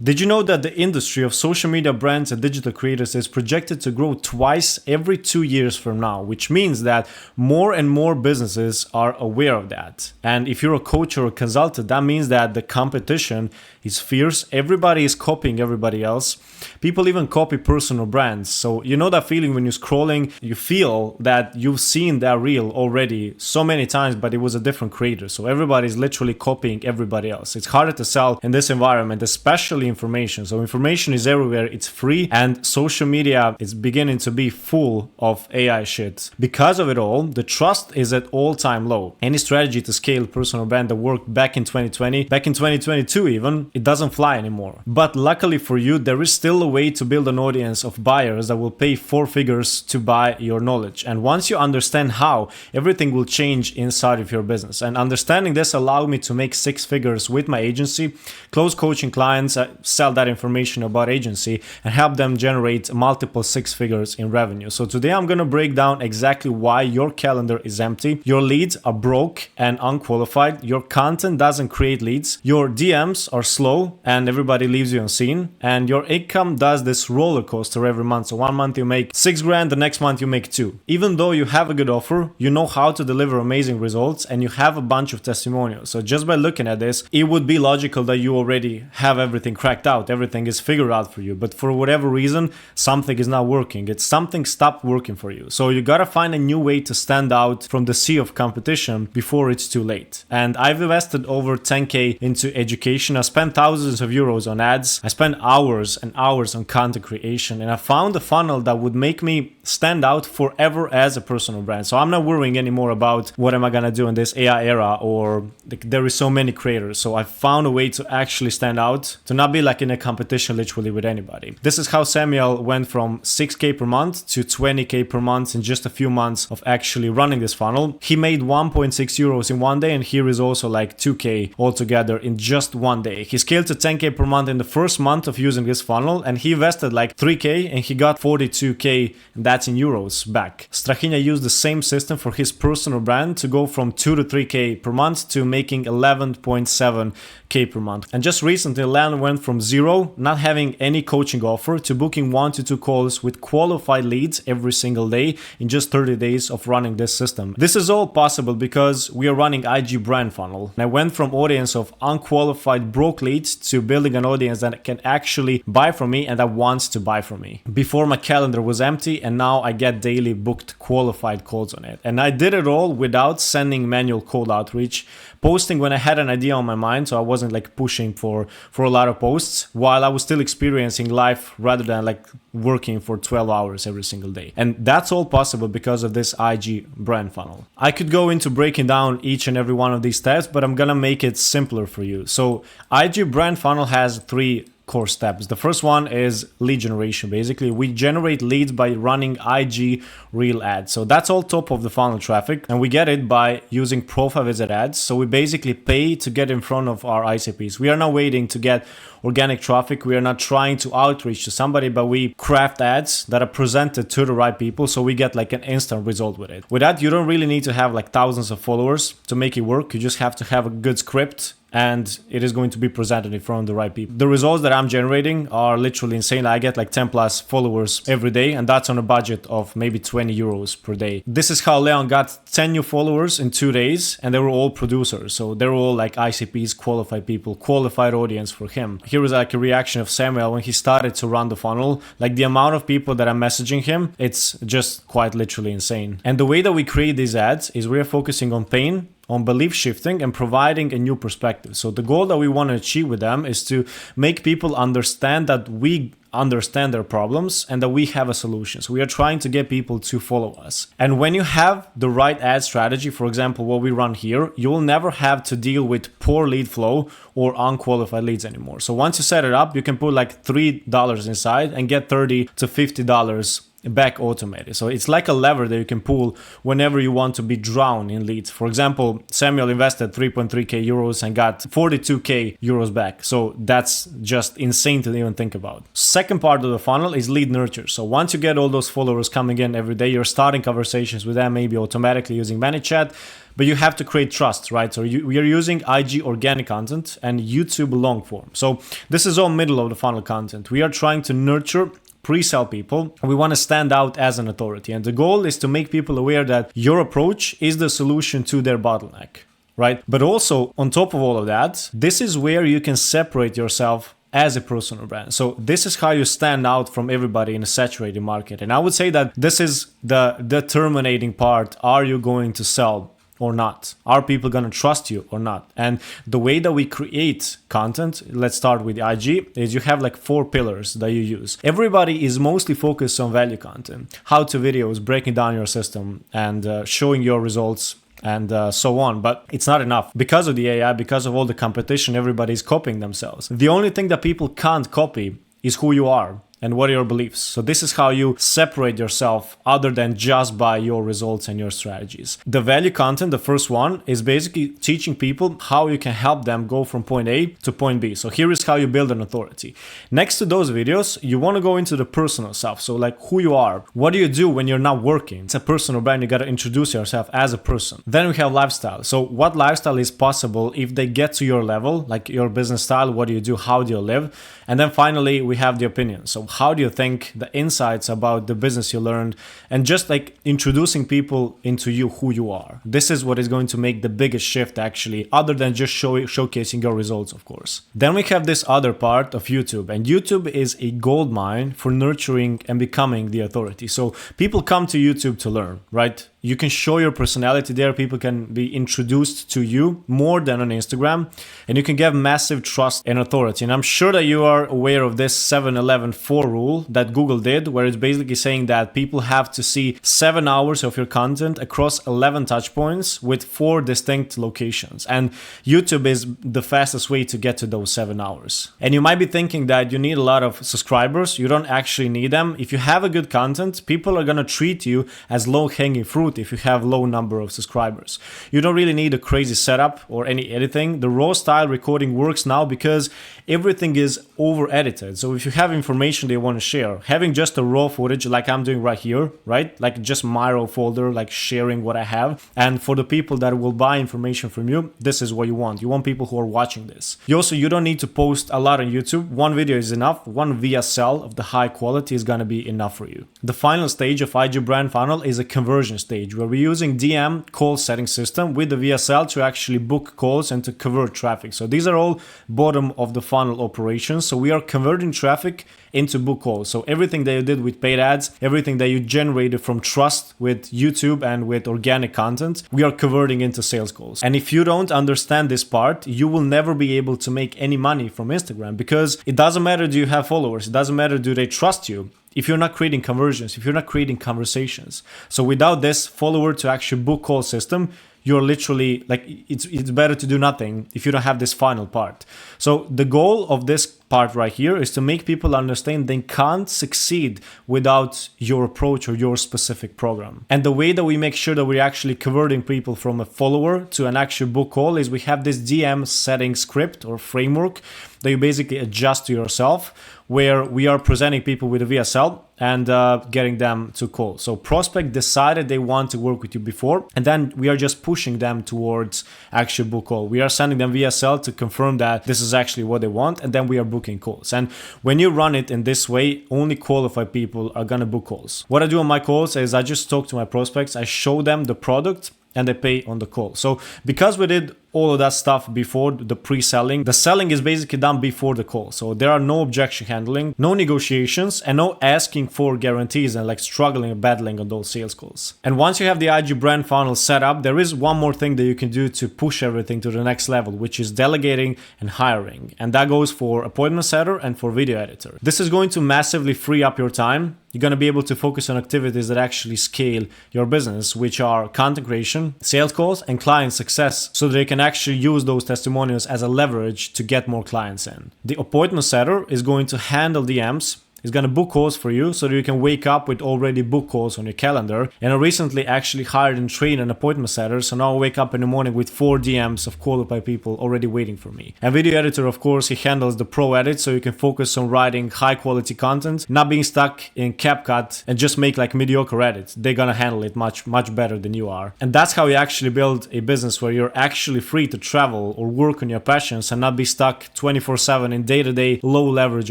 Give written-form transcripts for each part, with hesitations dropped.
Did you know that the industry of social media brands and digital creators is projected to grow twice every 2 years from now, which means that more and more businesses are aware of that. And if you're a coach or a consultant, that means that the competition is fierce. Everybody is copying everybody else. People even copy personal brands. So you know that feeling when you're scrolling, you feel that you've seen that reel already so many times, but it was a different creator. So everybody's literally copying everybody else. It's harder to sell in this environment, especially information. So information is everywhere, it's free, and social media is beginning to be full of AI shit. Because of it all, the trust is at all-time low. Any strategy to scale personal brand that worked back in 2020, back in 2022 even, it doesn't fly anymore. But luckily for you, there is still a way to build an audience of buyers that will pay 4 figures to buy your knowledge. And once you understand how, everything will change inside of your business. And understanding this allowed me to make 6 figures with my agency, close coaching clients, sell that information about agency, and help them generate multiple 6 figures in revenue. So today I'm going to break down exactly why your calendar is empty, your leads are broke and unqualified, your content doesn't create leads, your DMs are slow and everybody leaves you unseen, and your income does this roller coaster every month. So one month you make 6 grand, the next month you make 2. Even though you have a good offer, you know how to deliver amazing results, and you have a bunch of testimonials. So just by looking at this, it would be logical that you already have everything cracked out, everything is figured out for you. But for whatever reason, something is not working. It's something stopped working for you. So you gotta find a new way to stand out from the sea of competition before it's too late. And I've invested over 10K into education. I spent thousands of euros on ads. I spent hours and hours on content creation, and I found a funnel that would make me stand out forever as a personal brand. So I'm not worrying anymore about what am I gonna do in this AI era, or there is so many creators. So I found a way to actually stand out, to not be like in a competition literally with anybody. This is how Samuel went from 6K per month to 20K per month in just a few months of actually running this funnel. He made 1.6 euros in one day, and here is also like 2K altogether in just one day. He scaled to 10K per month in the first month of using this funnel, and he invested like 3K and he got 42K, and that's in euros back. Strahinja used the same system for his personal brand to go from 2 to 3K per month to making 11.7K per month. And just recently, Lan went from zero, not having any coaching offer, to booking 1 to 2 calls with qualified leads every single day in just 30 days of running this system. This is all possible because we are running IG brand funnel. And I went from audience of unqualified broke leads to building an audience that can actually buy from me and that wants to buy from me. Before, my calendar was empty, and now I get daily booked qualified calls on it. And I did it all without sending manual cold outreach, posting when I had an idea on my mind, so I wasn't like pushing for a lot of posts, while I was still experiencing life rather than like working for 12 hours every single day. And that's all possible because of this IG brand funnel. I could go into breaking down each and every one of these steps, but I'm gonna make it simpler for you. So IG brand funnel has 3 core steps. The first one is lead generation. Basically, we generate leads by running IG reel ads. So that's all top of the funnel traffic, and we get it by using profile visit ads. So we basically pay to get in front of our ICPs. We are not waiting to get organic traffic. We are not trying to outreach to somebody, but we craft ads that are presented to the right people, so we get like an instant result with it. With that, you don't really need to have like thousands of followers to make it work. You just have to have a good script, and it is going to be presented in front of the right people. The results that I'm generating are literally insane. I get like 10 plus followers every day, and that's on a budget of maybe 20 euros per day. This is how Leon got 10 new followers in 2 days, and they were all producers. So they were all like ICPs, qualified people, qualified audience for him. Here is like a reaction of Samuel when he started to run the funnel. Like the amount of people that are messaging him, it's just quite literally insane. And the way that we create these ads is we are focusing on pain, on belief shifting, and providing a new perspective. So the goal that we want to achieve with them is to make people understand that we understand their problems and that we have a solution. So we are trying to get people to follow us. And when you have the right ad strategy, for example, what we run here, you will never have to deal with poor lead flow or unqualified leads anymore. So once you set it up, you can put like $3 inside and get $30 to $50 back automated. So it's like a lever that you can pull whenever you want to be drowned in leads. For example, Samuel invested 3.3k euros and got 42k euros back. So that's just insane to even think about. Second part of the funnel is lead nurture. So once you get all those followers coming in every day, you're starting conversations with them, maybe automatically using ManyChat, but you have to create trust, right? So we are using IG organic content and YouTube long form. So this is all middle of the funnel content. We are trying to nurture pre-sell people. We want to stand out as an authority. And the goal is to make people aware that your approach is the solution to their bottleneck, right? But also on top of all of that, this is where you can separate yourself as a personal brand. So this is how you stand out from everybody in a saturated market. And I would say that this is the determining part. Are you going to sell or not? Are people going to trust you or not? And the way that we create content, let's start with IG, is you have like 4 pillars that you use. Everybody is mostly focused on value content, how-to videos, breaking down your system and showing your results and so on. But it's not enough. Because of the AI, because of all the competition, everybody's copying themselves. The only thing that people can't copy is who you are and what are your beliefs. So this is how you separate yourself other than just by your results and your strategies. The value content, the first one, is basically teaching people how you can help them go from point A to point B. So here is how you build an authority. Next to those videos, you want to go into the personal stuff. So like who you are, what do you do when you're not working? It's a personal brand, you got to introduce yourself as a person. Then we have lifestyle. So what lifestyle is possible if they get to your level, like your business style, what do you do, how do you live? And then finally, we have the opinion. So how do you think, the insights about the business you learned, and just like introducing people into you, who you are. This is what is going to make the biggest shift actually, other than just showcasing your results, of course. Then we have this other part of YouTube, and YouTube is a gold mine for nurturing and becoming the authority. So people come to YouTube to learn, right? You can show your personality there. People can be introduced to you more than on Instagram, and you can get massive trust and authority. And I'm sure that you are aware of this 7-11-4 rule that Google did, where it's basically saying that people have to see 7 hours of your content across 11 touch points with 4 distinct locations. And YouTube is the fastest way to get to those 7 hours. And you might be thinking that you need a lot of subscribers. You don't actually need them. If you have a good content, people are going to treat you as low-hanging fruit if you have low number of subscribers. You don't really need a crazy setup or any editing. The raw style recording works now because everything is over edited. So if you have information they want to share, having just a raw footage like I'm doing right here, right? Like just my raw folder, like sharing what I have. And for the people that will buy information from you, this is what you want. You want people who are watching this. You don't need to post a lot on YouTube. One video is enough. One VSL of the high quality is going to be enough for you. The final stage of IG brand funnel is a conversion stage, where we're using DM call setting system with the VSL to actually book calls and to convert traffic. So these are all bottom of the funnel operations. So we are converting traffic into book calls. So everything that you did with paid ads, everything that you generated from trust with YouTube and with organic content, we are converting into sales calls. And if you don't understand this part, you will never be able to make any money from Instagram, because it doesn't matter do you have followers, it doesn't matter do they trust you, if you're not creating conversions, if you're not creating conversations. So without this follower to actually book call system, you're literally like, it's better to do nothing if you don't have this final part. So the goal of this part right here is to make people understand they can't succeed without your approach or your specific program. And the way that we make sure that we're actually converting people from a follower to an actual book call is we have this DM setting script or framework that you basically adjust to yourself, where we are presenting people with a VSL and getting them to call. So prospect decided they want to work with you before, and then we are just pushing them towards actual book call. We are sending them VSL to confirm that this is actually what they want, and then we are booking calls. And when you run it in this way, only qualified people are gonna book calls. What I do on my calls is I just talk to my prospects, I show them the product, and they pay on the call. So because we did all of that stuff before the pre-selling, the selling is basically done before the call. So there are no objection handling, no negotiations, and no asking for guarantees and like struggling and battling on those sales calls. And once you have the IG brand funnel set up, there is one more thing that you can do to push everything to the next level, which is delegating and hiring. And that goes for appointment setter and for video editor. This is going to massively free up your time. You're going to be able to focus on activities that actually scale your business, which are content creation, sales calls, and client success, so they can actually use those testimonials as a leverage to get more clients in. The appointment setter is going to handle DMs, is going to book calls for you so that you can wake up with already booked calls on your calendar. And I recently actually hired and trained an appointment setter, so now I wake up in the morning with 4 DMs of qualified people already waiting for me. And video editor, of course, he handles the pro edit, so you can focus on writing high quality content, not being stuck in CapCut and just make like mediocre edits. They're gonna handle it much better than you are. And that's how you actually build a business where you're actually free to travel or work on your passions and not be stuck 24/7 in day-to-day low leverage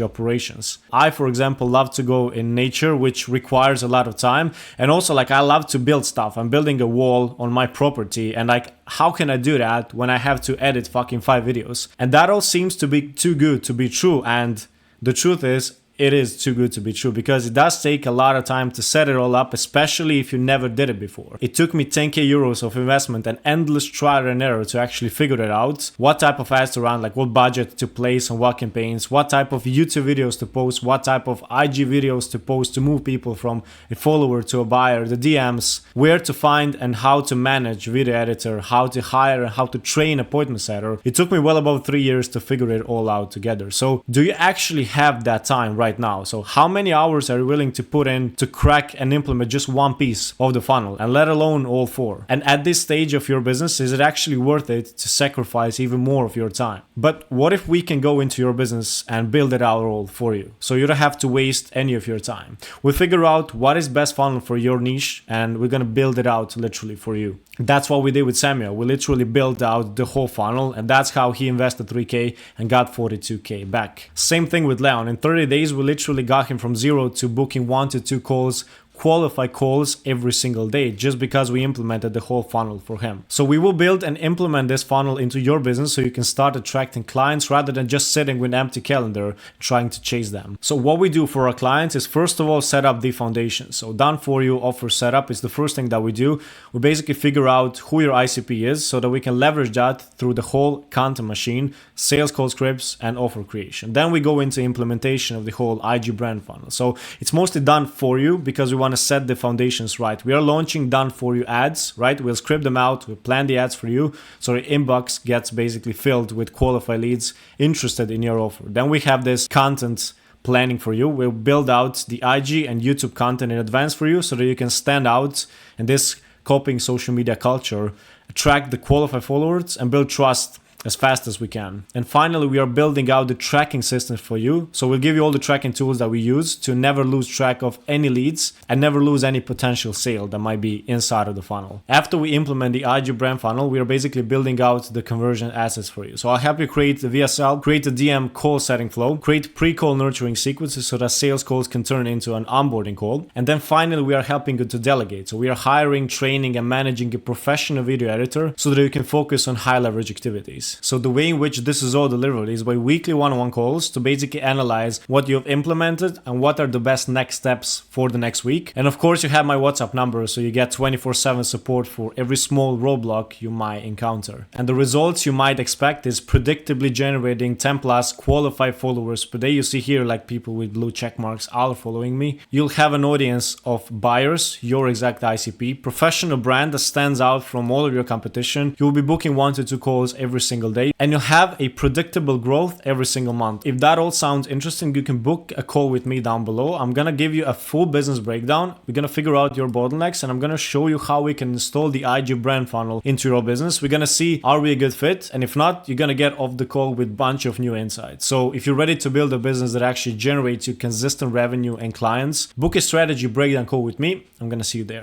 operations. I, for example, love to go in nature, which requires a lot of time. And also, like, I love to build stuff. I'm building a wall on my property, and like, how can I do that when I have to edit fucking 5 videos? And that all seems to be too good to be true. And the truth is, it is too good to be true, because it does take a lot of time to set it all up, especially if you never did it before. It took me 10k euros of investment and endless trial and error to actually figure it out. What type of ads to run, like what budget to place on what campaigns, what type of YouTube videos to post, what type of IG videos to post to move people from a follower to a buyer, the DMs, where to find and how to manage video editor, how to hire and how to train appointment setter. It took me well about 3 years to figure it all out together. So do you actually have that time right now? So how many hours are you willing to put in to crack and implement just one piece of the funnel, and let alone all 4? And at this stage of your business, is it actually worth it to sacrifice even more of your time? But what if we can go into your business and build it out all for you, so you don't have to waste any of your time? We figure out what is best funnel for your niche, and we're gonna build it out literally for you. That's what we did with Samuel. We literally built out the whole funnel, and that's how he invested 3k and got 42k back. Same thing with Leon. In 30 days, we literally got him from 0 to booking 1 to 2 calls, qualified calls every single day, just because we implemented the whole funnel for him. So we will build and implement this funnel into your business so you can start attracting clients rather than just sitting with an empty calendar trying to chase them. So what we do for our clients is, first of all, set up the foundation. So done for you offer setup is the first thing that we do. We basically figure out who your ICP is so that we can leverage that through the whole content machine, sales call scripts, and offer creation. Then we go into implementation of the whole IG brand funnel. So it's mostly done for you because we want to set the foundations right. We are launching done for you ads, right? We'll script them out, we'll plan the ads for you, so your inbox gets basically filled with qualified leads interested in your offer. Then we have this content planning for you. We'll build out the IG and YouTube content in advance for you so that you can stand out in this copying social media culture, attract the qualified followers, and build trust as fast as we can. And finally, we are building out the tracking system for you. So we'll give you all the tracking tools that we use to never lose track of any leads and never lose any potential sale that might be inside of the funnel. After we implement the IG brand funnel, we are basically building out the conversion assets for you. So I'll help you create the VSL, create the DM call setting flow, create pre-call nurturing sequences so that sales calls can turn into an onboarding call. And then finally, we are helping you to delegate. So we are hiring, training, and managing a professional video editor so that you can focus on high leverage activities. So the way in which this is all delivered is by weekly one-on-one calls to basically analyze what you've implemented and what are the best next steps for the next week. And of course, you have my WhatsApp number, so you get 24/7 support for every small roadblock you might encounter. And the results you might expect is predictably generating 10 plus qualified followers per day. You see here, like people with blue check marks are following me. You'll have an audience of buyers, your exact ICP, professional brand that stands out from all of your competition. You'll be booking 1 to 2 calls every single day, and you'll have a predictable growth every single month. If that all sounds interesting, you can book a call with me down below. I'm gonna give you a full business breakdown. We're gonna figure out your bottlenecks, and I'm gonna show you how we can install the IG brand funnel into your business. We're gonna see, are we a good fit? And if not, you're gonna get off the call with a bunch of new insights. So if you're ready to build a business that actually generates you consistent revenue and clients, book a strategy breakdown call with me. I'm gonna see you there.